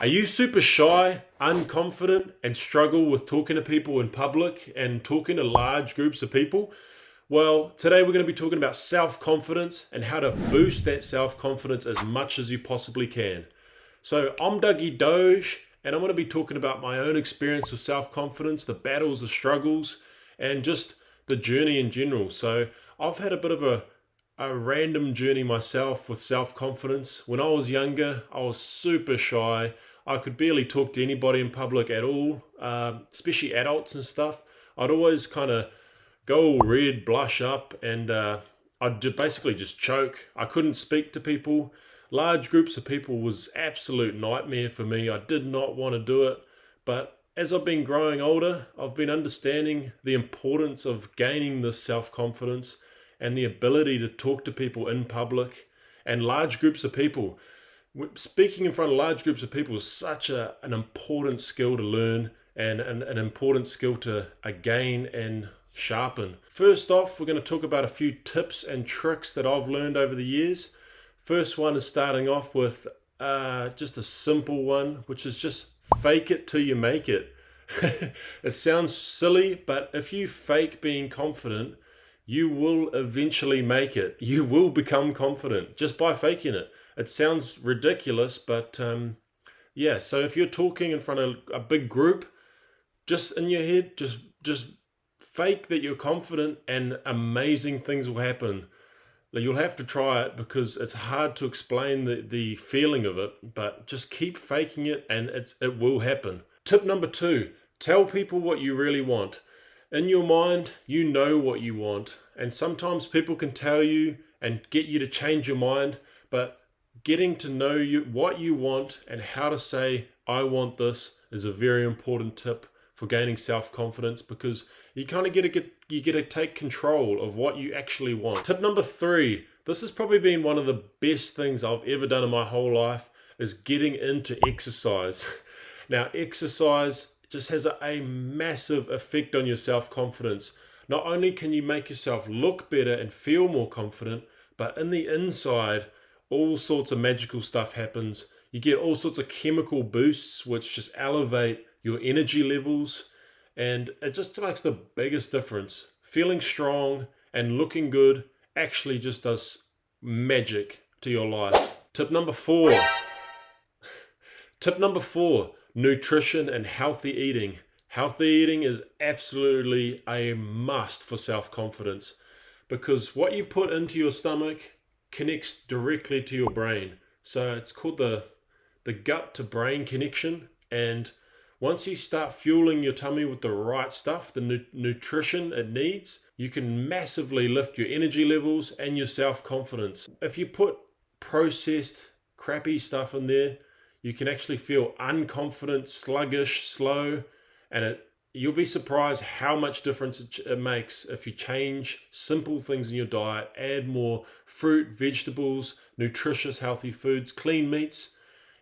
Are you super shy, unconfident, and struggle with talking to people in public and talking to large groups of people? Well, today we're going to be talking about self-confidence and how to boost that self-confidence as much as you possibly can. So I'm Dougie Doge, and I'm going to be talking about my own experience with self-confidence, the battles, the struggles, and just the journey in general. So I've had a bit of a random journey myself with self-confidence. When I was younger, I was super shy. I could barely talk to anybody in public at all, especially adults and stuff. I'd always kind of go all red, blush up, and I'd basically just choke. I couldn't speak to people. Large groups of people was absolute nightmare for me. I did not want to do it. But as I've been growing older, I've been understanding the importance of gaining this self-confidence and the ability to talk to people in public and large groups of people. Speaking in front of large groups of people is such an important skill to learn and an important skill to gain and sharpen. First off, we're going to talk about a few tips and tricks that I've learned over the years. First one is starting off with just a simple one, which is just fake it till you make it. It sounds silly, but if you fake being confident, you will eventually make it. You will become confident just by faking it. It sounds ridiculous, but yeah. So if you're talking in front of a big group, just in your head, just fake that you're confident, and amazing things will happen. You'll have to try it because it's hard to explain the feeling of it, but just keep faking it and it will happen. Tip number 2, tell people what you really want. In your mind, you know what you want, and sometimes people can tell you and get you to change your mind, but getting to know what you want and how to say, I want this, is a very important tip for gaining self-confidence, because you kind of get to take control of what you actually want. Tip number 3, this has probably been one of the best things I've ever done in my whole life, is getting into exercise. Now, exercise just has a massive effect on your self-confidence. Not only can you make yourself look better and feel more confident, but in the inside, all sorts of magical stuff happens. You get all sorts of chemical boosts, which just elevate your energy levels, and it just makes the biggest difference. Feeling strong and looking good actually just does magic to your life. Tip number 4, nutrition and healthy eating. Healthy eating is absolutely a must for self-confidence, because what you put into your stomach connects directly to your brain. So it's called the gut to brain connection, and once you start fueling your tummy with the right stuff, the nutrition it needs, you can massively lift your energy levels and your self-confidence. If you put processed, crappy stuff in there, you can actually feel unconfident, sluggish, slow, and you'll be surprised how much difference it makes if you change simple things in your diet, add more fruit, vegetables, nutritious, healthy foods, clean meats.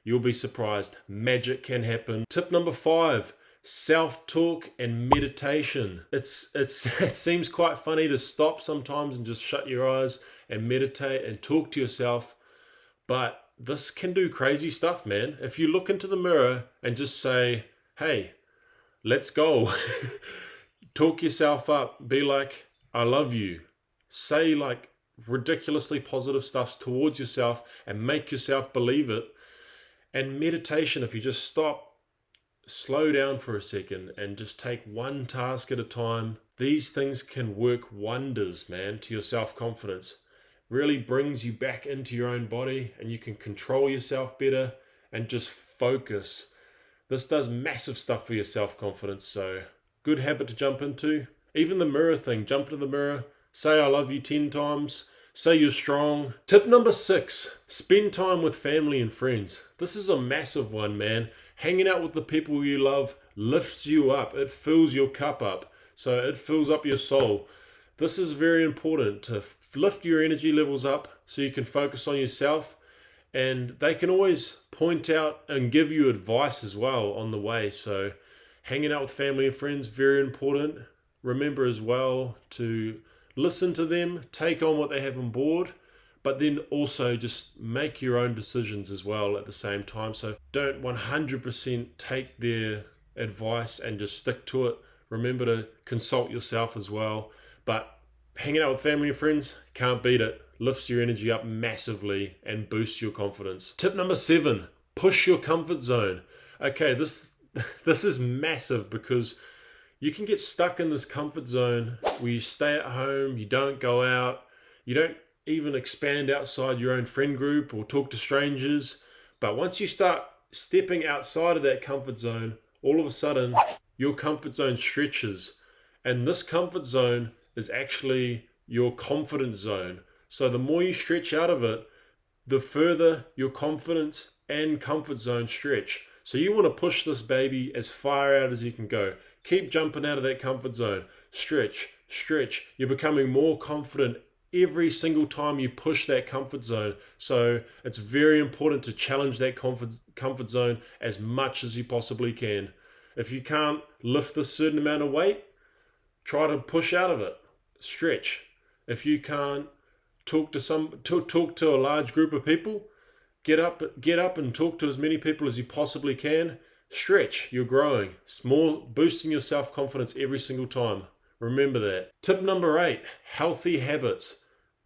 You'll be surprised. Magic can happen. Tip number 5, self-talk and meditation. It seems quite funny to stop sometimes and just shut your eyes and meditate and talk to yourself, but this can do crazy stuff, man. If you look into the mirror and just say, hey, let's go. Talk yourself up. Be like, I love you. Say like ridiculously positive stuff towards yourself and make yourself believe it. And meditation, if you just stop, slow down for a second and just take one task at a time, these things can work wonders, man, to your self-confidence. Really brings you back into your own body, and you can control yourself better and just focus. This does massive stuff for your self-confidence, so good habit to jump into. Even the mirror thing, jump into the mirror, say I love you 10 times, say you're strong. Tip number 6, spend time with family and friends. This is a massive one, man. Hanging out with the people you love lifts you up. It fills your cup up, so it fills up your soul. This is very important to lift your energy levels up so you can focus on yourself, and they can always point out and give you advice as well on the way. So hanging out with family and friends, very important. Remember as well to listen to them, take on what they have on board, but then also just make your own decisions as well at the same time. So don't 100% take their advice and just stick to it. Remember to consult yourself as well. But hanging out with family and friends, can't beat it. Lifts your energy up massively and boosts your confidence. Tip number 7, push your comfort zone. Okay, this is massive because you can get stuck in this comfort zone where you stay at home, you don't go out, you don't even expand outside your own friend group or talk to strangers. But once you start stepping outside of that comfort zone, all of a sudden your comfort zone stretches. And this comfort zone is actually your confidence zone. So the more you stretch out of it, the further your confidence and comfort zone stretch. So you want to push this baby as far out as you can go. Keep jumping out of that comfort zone. Stretch, stretch. You're becoming more confident every single time you push that comfort zone. So it's very important to challenge that comfort zone as much as you possibly can. If you can't lift a certain amount of weight, try to push out of it. Stretch. If you can't talk to a large group of people, get up and talk to as many people as you possibly can. Stretch. You're growing. Small, boosting your self-confidence every single time. Remember that. Tip number 8, healthy habits.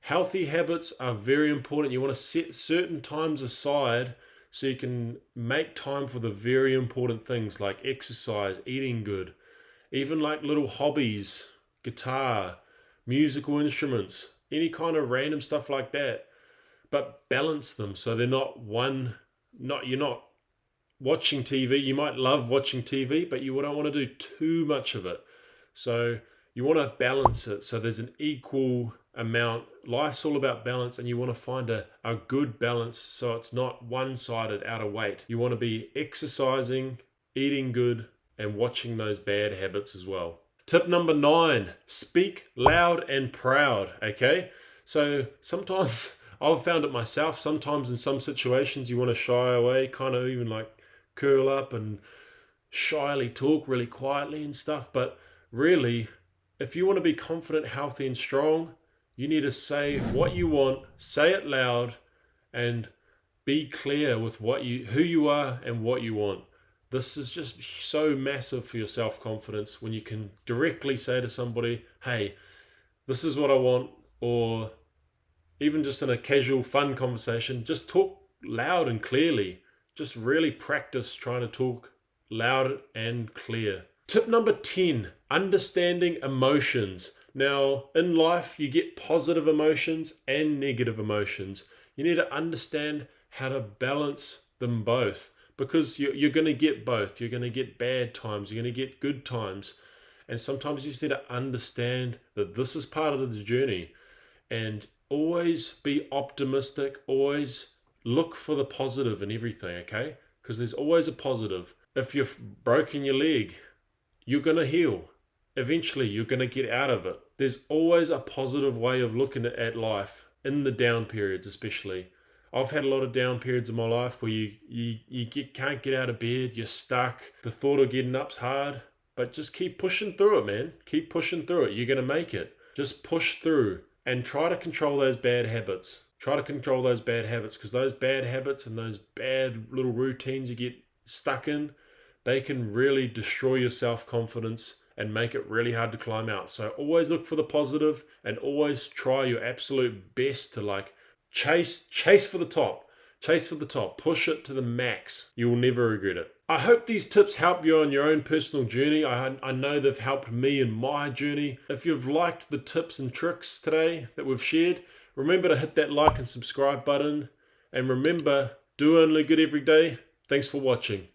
Healthy habits are very important. You want to set certain times aside so you can make time for the very important things like exercise, eating good, even like little hobbies, guitar, musical instruments, any kind of random stuff like that. But balance them so they're you're not watching TV. You might love watching TV, but you don't want to do too much of it. So you want to balance it so there's an equal amount. Life's all about balance, and you want to find a good balance so it's not one-sided out of weight. You want to be exercising, eating good, and watching those bad habits as well. Tip number 9, speak loud and proud. Okay, so sometimes I've found it myself. Sometimes in some situations you want to shy away, kind of even like curl up and shyly talk really quietly and stuff. But really, if you want to be confident, healthy, and strong, you need to say what you want, say it loud, and be clear with who you are and what you want. This is just so massive for your self-confidence when you can directly say to somebody, hey, this is what I want, or even just in a casual, fun conversation, just talk loud and clearly. Just really practice trying to talk loud and clear. Tip number 10, understanding emotions. Now, in life, you get positive emotions and negative emotions. You need to understand how to balance them both, because you're going to get both. You're going to get bad times. You're going to get good times. And sometimes you just need to understand that this is part of the journey. And always be optimistic. Always look for the positive in everything, okay? Because there's always a positive. If you've broken your leg, you're going to heal. Eventually, you're going to get out of it. There's always a positive way of looking at life, in the down periods especially. I've had a lot of down periods in my life where you can't get out of bed, you're stuck. The thought of getting up's hard, but just keep pushing through it, man. Keep pushing through it. You're going to make it. Just push through and try to control those bad habits. Try to control those bad habits, because those bad habits and those bad little routines you get stuck in, they can really destroy your self-confidence and make it really hard to climb out. So always look for the positive and always try your absolute best to chase for the top. Chase for the top. Push it to the max. You will never regret it. I hope these tips help you on your own personal journey. I know they've helped me in my journey. If you've liked the tips and tricks today that we've shared, remember to hit that like and subscribe button. And remember, do only good every day. Thanks for watching.